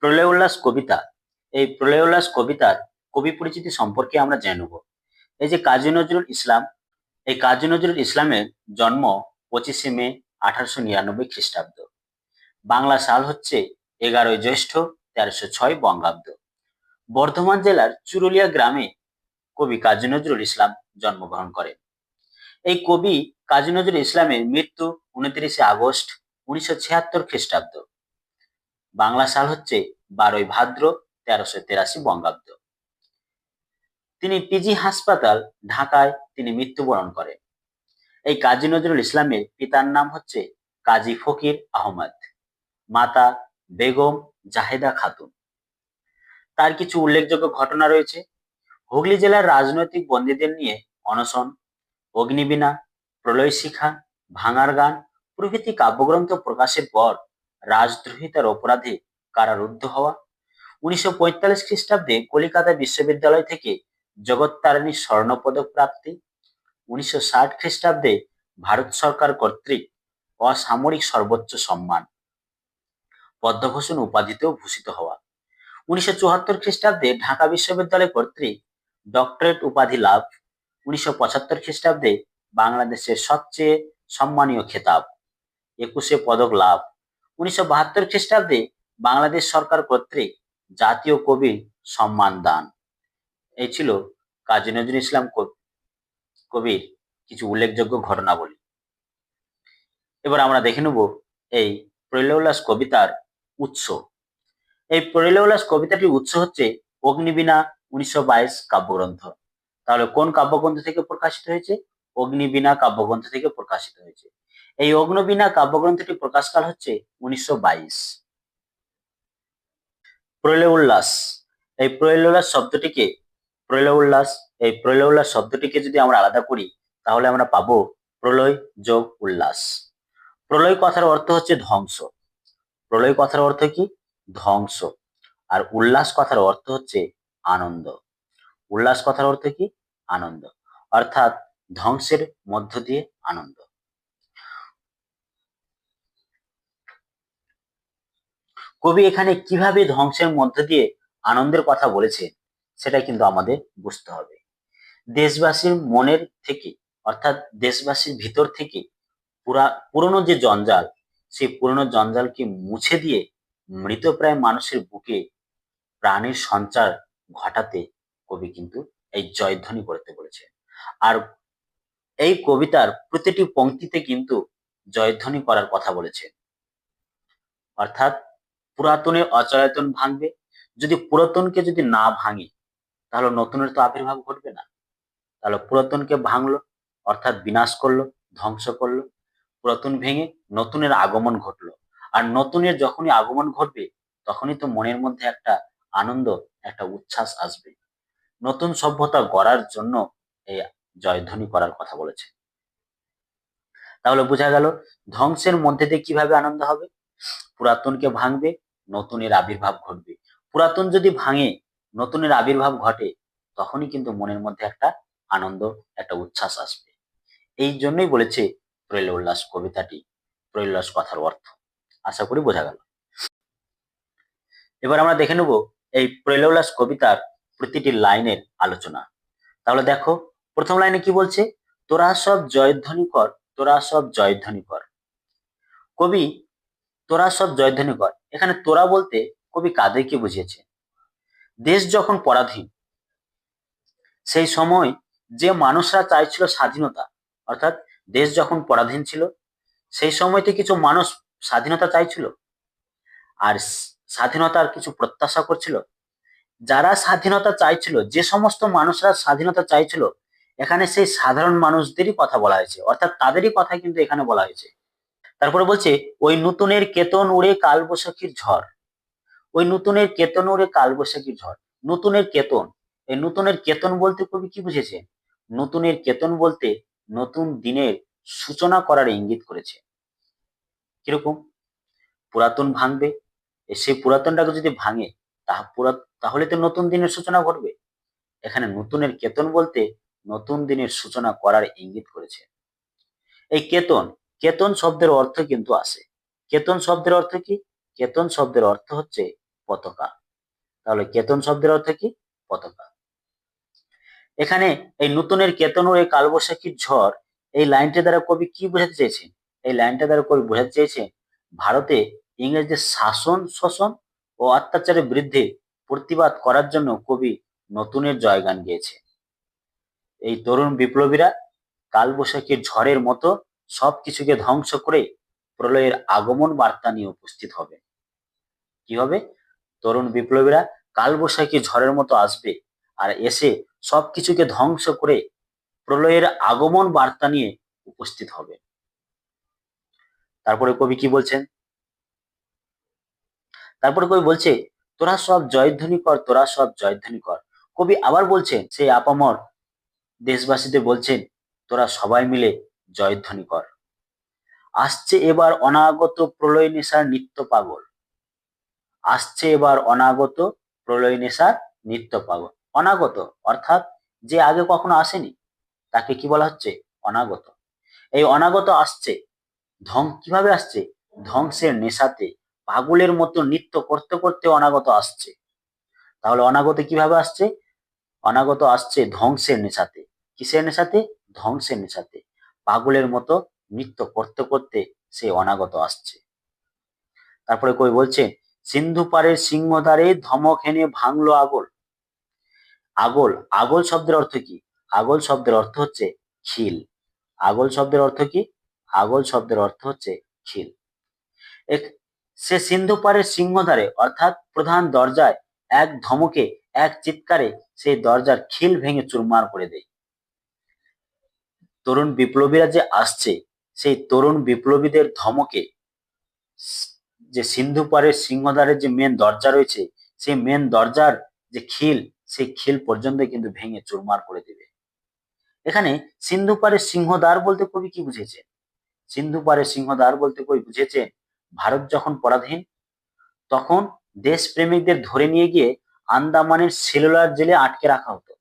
প্রলয় উল্লাস কবিতা। এই প্রলয় উল্লাস কবিতার কবি পরিচিতি সম্পর্কে আমরা জানব। এই যে কাজী নজরুল ইসলাম, এই কাজী নজরুল ইসলামের জন্ম 25শে মে 1899 খ্রিস্টাব্দ। বাংলা সাল হচ্ছে 11ই জ্যৈষ্ঠ 1306 বঙ্গাব্দ। বর্ধমান জেলার চুরুলিয়া গ্রামে কবি কাজী নজরুল ইসলাম জন্মগ্রহণ করেন। এই কবি কাজী নজরুল ইসলামের মৃত্যু 29শে আগস্ট 1976 খ্রিস্টাব্দ। বাংলা সাল হচ্ছে 12ই ভাদ্র 1383 বঙ্গাব্দ। তিনি পিজি হাসপাতাল, ঢাকায় তিনি মৃত্যুবরণ করেন। এই কাজী নজরুল ইসলামের পিতার নাম হচ্ছে কাজী ফকির আহমদ, মাতা বেগম জাহেদা খাতুন। তার কিছু উল্লেখযোগ্য ঘটনা রয়েছে। হুগলি জেলার রাজনৈতিক বন্দীদের নিয়ে অনশন, অগ্নিবীণা, প্রলয় শিখা, ভাঙার গান প্রভৃতি কাব্যগ্রন্থ প্রকাশের পর রাজদ্রোহিতার অপরাধে কারারুদ্ধ হওয়া, 1945 খ্রিস্টাব্দে কলিকাতা বিশ্ববিদ্যালয় থেকে জগত্তারিণী স্বর্ণপদক প্রাপ্তি, 1960 খ্রিস্টাব্দে ভারত সরকার কর্তৃক অসামরিক সর্বোচ্চ সম্মান পদ্মভূষণ উপাধিতেও ভূষিত হওয়া, 1974 খ্রিস্টাব্দে ঢাকা বিশ্ববিদ্যালয় কর্তৃক ডক্টরেট উপাধি লাভ, 1975 খ্রিস্টাব্দে বাংলাদেশের সবচেয়ে সম্মানীয় খেতাব 21 পদক লাভ, 1972 খ্রিস্টাব্দে বাংলাদেশ সরকার কর্তৃক জাতীয় কবি সম্মান দান। এই ছিল কাজী নজরুল ইসলাম কবির কিছু উল্লেখযোগ্য ঘটনাবলী। এবার আমরা দেখে নেব এই প্রলয় উল্লাস কবিতার উৎস। এই প্রলয় উল্লাস কবিতাটির উৎস হচ্ছে অগ্নিবীণা 1922 কাব্যগ্রন্থ। তাহলে কোন কাব্যগ্রন্থ থেকে প্রকাশিত হয়েছে? অগ্নিবীণা কাব্যগ্রন্থ থেকে প্রকাশিত হয়েছে। এই অগ্নিবীণা কাব্যগ্রন্থটি প্রকাশকাল হচ্ছে 1922। প্রলয় উল্লাস, এই প্রলয় উল্লাস শব্দটিকে প্রলয় উল্লাস এই প্রলয় উল্লাস শব্দটিকে যদি আমরা আলাদা করি তাহলে আমরা পাবো প্রলয় যোগ উল্লাস। প্রলয় কথার অর্থ হচ্ছে ধ্বংস। প্রলয় কথার অর্থ কি? ধ্বংস। আর উল্লাস কথার অর্থ হচ্ছে আনন্দ। উল্লাস কথার অর্থ কি? আনন্দ, অর্থাৎ ধ্বংসের মধ্য দিয়ে আনন্দ। কবি এখানে কিভাবে ধ্বংসের মধ্য দিয়ে আনন্দের কথা বলেছেন সেটা কিন্তু আমাদের বুঝতে হবে। দেশবাসীর মনের থেকে, অর্থাৎ দেশবাসীর ভিতর থেকে পুরনো যে জঞ্জাল, সেই পুরনো জঞ্জালকে মুছে দিয়ে মৃতপ্রায় মানুষের বুকে প্রাণের সঞ্চার ঘটাতে কবি কিন্তু এই জয়ধ্বনি করতে বলেছে। আর এই কবিতার প্রতিটি পংক্তিতে কিন্তু জয়ধ্বনি করার কথা বলেছে। অর্থাৎ পুরাতনের অচলায়তন ভাঙবে। যদি পুরাতনকে যদি না ভাঙে তাহলে নতুনের তো আবির্ভাব ঘটবে না। তাহলে পুরাতনকে ভাঙলো, অর্থাৎ বিনাশ করলো, ধ্বংস করলো। পুরাতন ভেঙে নতুনের আগমন ঘটলো। আর নতুনের যখনই আগমন ঘটবে তখনই তো মনের মধ্যে একটা আনন্দ, একটা উচ্ছ্বাস আসবে। নতুন সভ্যতা গড়ার জন্য এই জয়ধ্বনি করার কথা বলেছে। তাহলে বোঝা গেল ধ্বংসের মধ্যে দিয়ে কিভাবে আনন্দ হবে। পুরাতনকে ভাঙবে, নতুনের আবির্ভাব ঘটবে। পুরাতন যদি ভাঙে, নতুনের আবির্ভাব ঘটে, তখনই কিন্তু মনের মধ্যে একটা আনন্দ, একটা উচ্ছ্বাস আসবে। এই জন্যই বলেছে প্রলয় উল্লাস কবিতাটি, প্রলয় উল্লাস কথার অর্থ। আশা করি বোঝা গেল। এবার আমরা দেখে নেব এই প্রলয় উল্লাস কবিতার প্রতিটি লাইনের আলোচনা। তাহলে দেখো, প্রথম লাইনে কি বলছে? তোরা সব জয়ধ্বনি কর, তোরা সব জয়ধ্বনি কর। কবি তোরা সব জয়ধ্বনি কর, এখানে তোরা বলতে কবি কাদেরকে বুঝিয়েছে? দেশ যখন পরাধীন, সেই সময় যে মানুষরা চাইছিল স্বাধীনতা, অর্থাৎ দেশ যখন পরাধীন ছিল সেই সময়তে কিছু মানুষ স্বাধীনতা চাইছিল আর স্বাধীনতার কিছু প্রত্যাশা করছিল। যারা স্বাধীনতা চাইছিল, যে সমস্ত মানুষরা স্বাধীনতা চাইছিল, এখানে সেই সাধারণ মানুষদেরই কথা বলা হয়েছে, অর্থাৎ তাদেরই কথা কিন্তু এখানে বলা হয়েছে। তারপরে বলছে ওই নতুনের কেতন উড়ে কালবৈশাখীর ঝড়। ওই নতুনের কেতন উড়ে কালবৈশাখীর ঝড়। নতুনের কেতন, এই নতুনের কেতন বলতে কবি কি বুঝেছে? নতুনের কেতন বলতে নতুন দিনের সূচনা করার ইঙ্গিত করেছে। কিরকম? পুরাতন ভাঙবে, সেই পুরাতনটাকে যদি ভাঙে তাহলে তো নতুন দিনের সূচনা ঘটবে। এখানে নতুনের কেতন বলতে নতুন দিনের সূচনা করার ইঙ্গিত করেছে। এই কেতন, কেতন শব্দের অর্থ কিন্তু আসে। কেতন শব্দের অর্থ কি? কেতন শব্দের অর্থ হচ্ছে পতাকা। তাহলে কেতন শব্দের অর্থ কি? পতাকা। এখানে এই নতুনের কেতন ও এই কালবৈশাখীর ঝড়, এই লাইনটা দ্বারা কবি কি বোঝাতে চেয়েছেন? এই লাইনটা দ্বারা কবি বোঝাতে চেয়েছেন ভারতে ইংরেজদের শাসন, শোষণ ও অত্যাচারের বিরুদ্ধে প্রতিবাদ করার জন্য কবি নতুনের জয়গান গেয়েছে। এই তরুণ বিপ্লবীরা কালবৈশাখীর ঝড়ের মতো সবকিছুকে ধ্বংস করে প্রলয়ের আগমন বার্তা নিয়ে উপস্থিত হবে। কি হবে? তরুণ বিপ্লবীরা কালবৈশাখী ঝড়ের মতো আসবে আর এসে সবকিছুকে ধ্বংস করে প্রলয়ের আগমন বার্তা নিয়ে উপস্থিত হবে। তারপরে কবি কি বলছেন? তারপরে কবি বলছে, তোরা সব জয়ধ্বনি কর, তোরা সব জয়ধ্বনি কর। কবি আবার বলছেন, সেই আপামর দেশবাসীদের বলছেন, তোরা সবাই মিলে জয়ধ্বনি কর। আসছে এবার অনাগত প্রলয় নেশার নিত্য পাগল। আসছে এবার অনাগত প্রলয় নেশার নিত্য পাগল। অনাগত অর্থাৎ যে আগে কখনো আসেনি, তাকে কি বলা হচ্ছে? অনাগত। এই অনাগত আসছে, কিভাবে আসছে? ধ্বংসের নেশাতে পাগলের মতো নৃত্য করতে করতে অনাগত আসছে। তাহলে অনাগত কিভাবে আসছে? অনাগত আসছে ধ্বংসের নেশাতে। কিসের নেশাতে? ধ্বংসের নেশাতে। পাগলের মতো নৃত্য করতে করতে সে অনাগত আসছে। তারপরে কই বলছে, সিন্ধু পারের সিংহদ্বারে ধমক হেনে ভাঙলো আগল। আগল, আগল শব্দের অর্থ কি? আগল শব্দের অর্থ হচ্ছে খিল। আগল শব্দের অর্থ কি? আগল শব্দের অর্থ হচ্ছে খিল। সে সিন্ধু পারের সিংহদ্বারে অর্থাৎ প্রধান দরজায় এক ধমকে, এক চিৎকারে সেই দরজার খিল ভেঙে চুরমার করে দেয়। তরুণ বিপ্লবীরা যে আসছে, সেই তরুণ বিপ্লবীদের ধমকে যে সিন্ধু পারের সিংহদ্বারের যে মেন দরজা রয়েছে, সেই মেন দরজার যে খিল, সেই খিল পর্যন্ত কিন্তু ভেঙে চুরমার করে দেবে। এখানে সিন্ধু পারের সিংহদ্বার বলতে কবি কি বুঝেছেন? সিন্ধু পারের সিংহদ্বার বলতে কবি বুঝেছেন, ভারত যখন পরাধীন, তখন দেশপ্রেমিকদের ধরে নিয়ে গিয়ে আন্দামানের সেলুলার জেলে আটকে রাখা হতো।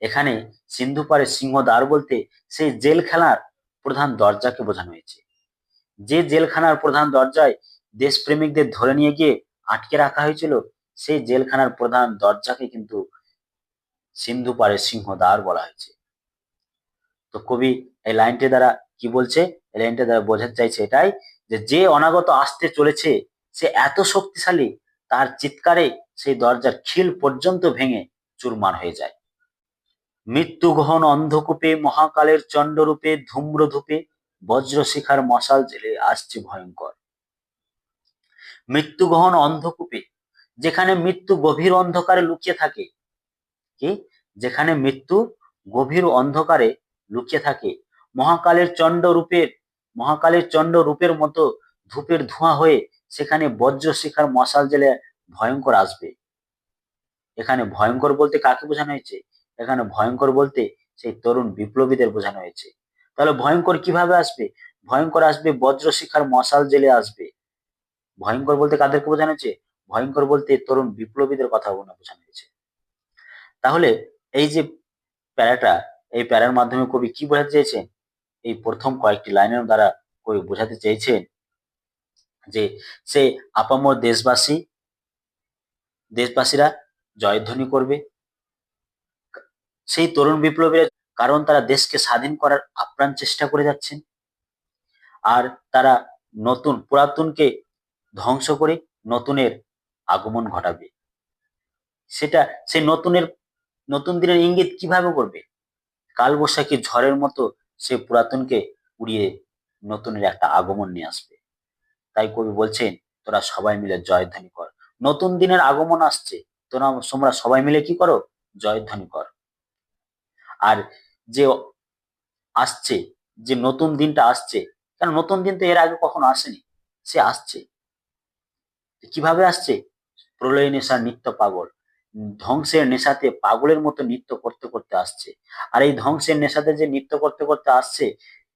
এখানে সিন্ধু পারের সিংহদ্বার বলতে সেই জেলখানার প্রধান দরজাকে বোঝানো হয়েছে। যে জেলখানার প্রধান দরজায় দেশপ্রেমিকদের ধরে নিয়ে গিয়ে আটকে রাখা হয়েছিল, সেই জেলখানার প্রধান দরজাকে কিন্তু সিন্ধু পারের সিংহদ্বার বলা হয়েছে। তো কবি এই লাইনটি দ্বারা কি বলছে? এই লাইনটি দ্বারা বোঝাতে চাইছে এটাই, যে যে অনাগত আসতে চলেছে সে এত শক্তিশালী, তার চিৎকারে সেই দরজার খিল পর্যন্ত ভেঙে চুরমার হয়ে যায়। মৃত্যু গহন অন্ধকূপে মহাকালের চণ্ডরূপে ধূম্রধূপে বজ্রশিখার মশাল জেলে আসছে ভয়ঙ্কর। মৃত্যু গহন অন্ধকূপে, যেখানে মৃত্যু গভীর অন্ধকারে লুকিয়ে থাকে। কি? যেখানে মৃত্যু গভীর অন্ধকারে লুকিয়ে থাকে, মহাকালের চণ্ড রূপের মতো ধূপের ধোঁয়া হয়ে সেখানে বজ্রশিখার মশাল জেলে ভয়ঙ্কর আসবে। এখানে ভয়ঙ্কর বলতে কাকে বোঝানো হয়েছে? এখানে ভয়ঙ্কর বলতে সেই তরুণ বিপ্লবীদের বোঝানো হয়েছে। তাহলে ভয়ঙ্কর কিভাবে আসবে? ভয়ঙ্কর আসবে বজ্রশিখার মশাল জেলে আসবে। ভয়ঙ্কর বলতে কাদেরকে বোঝানো হয়েছে? ভয়ঙ্কর বলতে তরুণ বিপ্লবীদের কথা বোঝানো হয়েছে। তাহলে এই যে প্যারাটা, এই প্যারার মাধ্যমে কবি কি বোঝাতে চেয়েছেন? এই প্রথম কয়েকটি লাইনের দ্বারা কবি বোঝাতে চেয়েছেন যে সে আপামর দেশবাসীরা জয়ধ্বনি করবে, সেই তরুণ বিপ্লবীরা, কারণ তারা দেশকে স্বাধীন করার আপ্রাণ চেষ্টা করে যাচ্ছেন। আর তারা পুরাতনকে ধ্বংস করে নতুনের আগমন ঘটাবে। সেটা সে নতুন দিনের ইঙ্গিত কিভাবে করবে? কালবৈশাখী ঝড়ের মতো সে পুরাতনকে উড়িয়ে নতুনের একটা আগমন নিয়ে আসবে। তাই কবি বলছেন, তোরা সবাই মিলে জয়ধ্বনি কর। নতুন দিনের আগমন আসছে, তোমরা সবাই মিলে কি করো? জয়ধ্বনি কর। আর যে আসছে, যে নতুন দিনটা আসছে, কারণ নতুন দিন তো এর আগে কখনো আসেনি, সে আসছে। কিভাবে আসছে? প্রলয় নেশার নিত্য পাগল, ধ্বংসের নেশাতে পাগলের মতো নৃত্য করতে করতে আসছে। আর এই ধ্বংসের নেশাতে যে নৃত্য করতে করতে আসছে,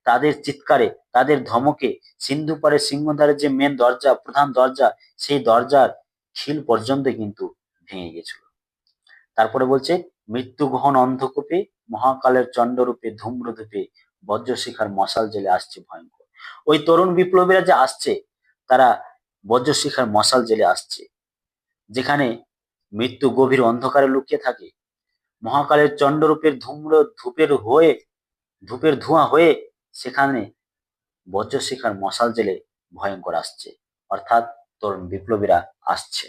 তাদের চিৎকারে, তাদের ধমকে সিন্ধু পারের সিংহদ্বারের যে মেন দরজা, প্রধান দরজা, সেই দরজার খিল পর্যন্ত কিন্তু ভেঙে গেছিল। তারপরে বলছে, মৃত্যু গহন অন্ধকূপে মহাকালের চণ্ডরূপে ধূম্রধূপে বজ্রশিখার মশাল জেলে আসছে ভয়ঙ্কর। ওই তরুণ বিপ্লবীরা যে আসছে, তারা বজ্রশিখার মশাল জেলে আসছে, যেখানে মৃত্যু গভীর অন্ধকারে লুকিয়ে থাকে। মহাকালের চন্ডরূপের ধূপের ধোঁয়া হয়ে সেখানে বজ্রশিখার মশাল জেলে ভয়ঙ্কর আসছে, অর্থাৎ তরুণ বিপ্লবীরা আসছে।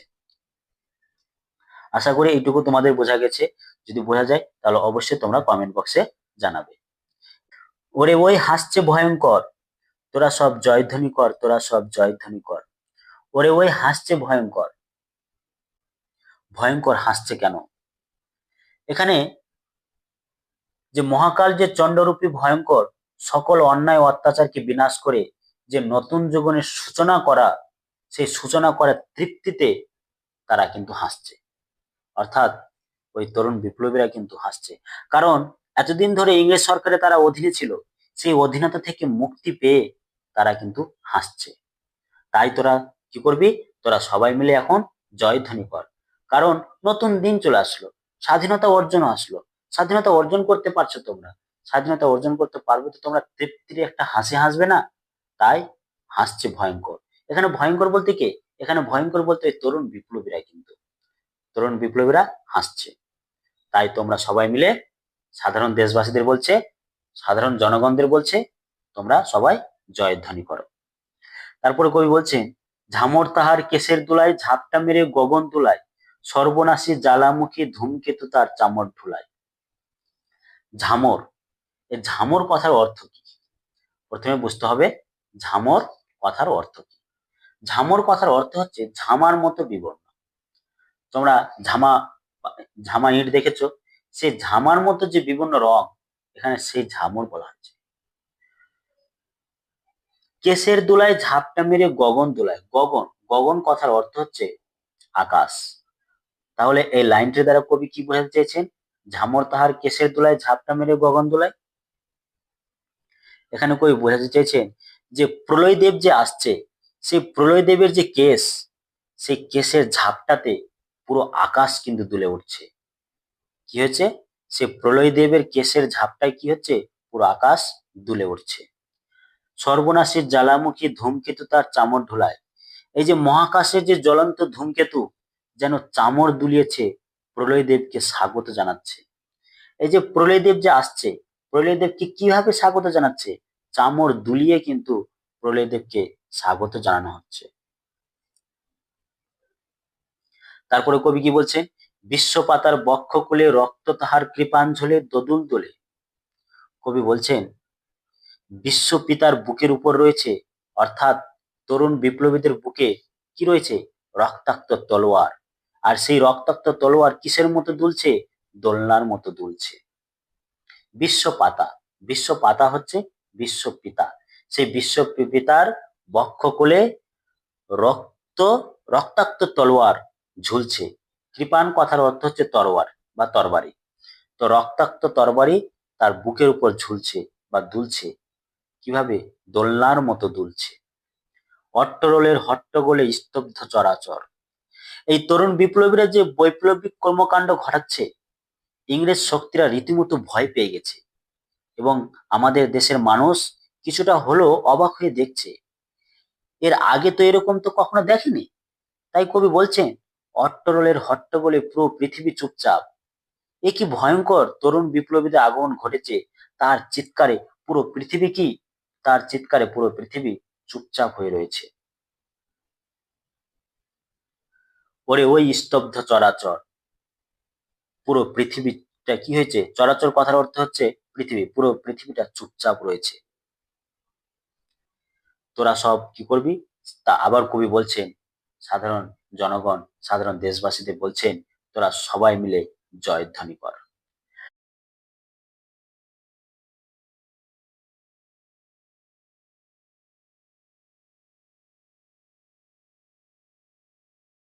আশা করি এইটুকু তোমাদের বোঝা গেছে। যদি বোঝা যায় তাহলে অবশ্যই তোমরা কমেন্ট বক্সে জানাবে। ওরে ওই হাসছে ভয়ঙ্কর, তোরা সব জয়ধ্বনি কর, তোরা সব জয়ধ্বনি কর। ওরে ওই হাসছে ভয়ঙ্কর, ভয়ঙ্কর হাসছে কেন? এখানে যে মহাকাল যে চন্ডরূপী ভয়ঙ্কর সকল অন্যায় অত্যাচারকে বিনাশ করে যে নতুন জীবনের সূচনা করা, সেই সূচনা করার তৃপ্তিতে তারা কিন্তু হাসছে, অর্থাৎ ওই তরুণ বিপ্লবীরা কিন্তু হাসছে। কারণ এতদিন ধরে ইংরেজ সরকারের তারা অধীনে ছিল, সেই অধীনতা থেকে মুক্তি পেয়ে তারা কিন্তু হাসছে। তাই তোরা কি করবি? তোরা সবাই মিলে এখন জয়ধ্বনি কর। কারণ নতুন দিন চলে আসলো, স্বাধীনতা অর্জন আসলো। স্বাধীনতা অর্জন করতে পারছো তোমরা, স্বাধীনতা অর্জন করতে পারবে তো তোমরা তৃপ্তির একটা হাসি হাসবে না? তাই হাসছে ভয়ঙ্কর। এখানে ভয়ঙ্কর বলতে কে? এখানে ভয়ঙ্কর বলতে তরুণ বিপ্লবীরা, কিন্তু তরুণ বিপ্লবীরা হাসছে। তাই তোমরা সবাই মিলে সাধারণ দেশবাসীদের বলছে, সাধারণ জনগণদের বলছে, তোমরা সবাই জয়ধ্বনি করো। তারপরে কবি বলছেন, ঝামর তাহার কেশের দুলায় ঝাপটা মেরে গগন তুলায়, সর্বনাশী জ্বালামুখী ধূমকেতু তার চামর ধুলায়। ঝামর, এই ঝামর কথার অর্থ কি? প্রথমে বুঝতে হবে ঝামর কথার অর্থ কি। ঝামর কথার অর্থ হচ্ছে ঝামার মতো বিবর্ণ। তোমরা ঝামা ঝামা ইট দেখেছো, সেই ঝামার মতো যে বিভিন্ন রং, এখানে সেই ঝামর বলা হচ্ছে। কেশের দুলায় ঝাপটা মেরে গগন দুলায়, গগন, গগন কথার অর্থ হচ্ছে আকাশ। তাহলে এই লাইনটির দ্বারা কবি কি বোঝাতে চেয়েছেন? ঝামর তাহার কেশের দুলায় ঝাপটা মেরে গগন দুলায়। এখানে কবি বোঝাতে চেয়েছেন যে প্রলয়দেব যে আসছে, সেই প্রলয়দেবের যে কেশ, সেই কেশের ঝাপটাতে পুরো আকাশ কিন্তু দুলে উঠছে। কি হচ্ছে? সে প্রলয়দেবের কেশের ঝাপটায় কি হচ্ছে? পুরো আকাশ দুলে উঠছে। সর্বনাশের জ্বালামুখী ধূমকেতু তার চামর ধুলায়, এই যে মহাকাশের যে জ্বলন্ত ধূমকেতু যেন চামর দুলিয়েছে, প্রলয়দেবকে স্বাগত জানাচ্ছে। এই যে প্রলয়দেব যে আসছে, প্রলয়দেবকে কিভাবে স্বাগত জানাচ্ছে? চামর দুলিয়ে কিন্তু প্রলয়দেবকে স্বাগত জানানো হচ্ছে। তারপরে কবি কি বলছেন? বিশ্বপাতার বক্ষকুলে রক্ত তাহার কৃপাঞ্জলে দোদুল দোলে। কবি বলছেন বিশ্ব পিতার বুকের উপর রয়েছে, অর্থাৎ তরুণ বিপ্লবীদের বুকে কি রয়েছে? রক্তাক্ত তলোয়ার। আর সেই রক্তাক্ত তলোয়ার কিসের মতো দুলছে? দোলনার মতো দুলছে। বিশ্ব পাতা, বিশ্ব পাতা হচ্ছে বিশ্ব পিতা। সেই বিশ্ব পিতার বক্ষকোলে রক্ত রক্তাক্ত তলোয়ার ঝুলছে। কৃপান কথার অর্থ হচ্ছে তরোয়ার বা তরবারি। তো রক্তাক্ত তরবারি তার বুকের উপর ঝুলছে বা দুলছে। কিভাবে? দোলনার মতো দুলছে। অট্টরোলের হট্টগোলে স্তব্ধ চরাচর। এই তরুণ বিপ্লবীরা যে বৈপ্লবিক কর্মকাণ্ড ঘটাচ্ছে, ইংরেজ শক্তিরা রীতিমতো ভয় পেয়ে গেছে এবং আমাদের দেশের মানুষ কিছুটা হলেও অবাক হয়ে দেখছে। এর আগে তো এরকম তো কখনো দেখেনি। তাই কবি বলছেন, অট্টরোলের হট্টগোলে পুরো পৃথিবী চুপচাপ। এ কি ভয়ঙ্কর তরুণ বিপ্লবীদের আগমন ঘটেছে, তার চিৎকারে পুরো পৃথিবী কি, তার চিৎকারে পুরো পৃথিবী চুপচাপ হয়ে রয়েছে। ওরে ওই স্তব্ধ চরাচর, পুরো পৃথিবীটা কি হয়েছে? চরাচর কথার অর্থ হচ্ছে পৃথিবী, পুরো পৃথিবীটা চুপচাপ রয়েছে। তোরা সব কি করবি? তা আবার কবি বলছেন সাধারণ জনগণ, সাধারণ দেশবাসীদের বলছেন, তোরা সবাই মিলে জয়ধ্বনি কর।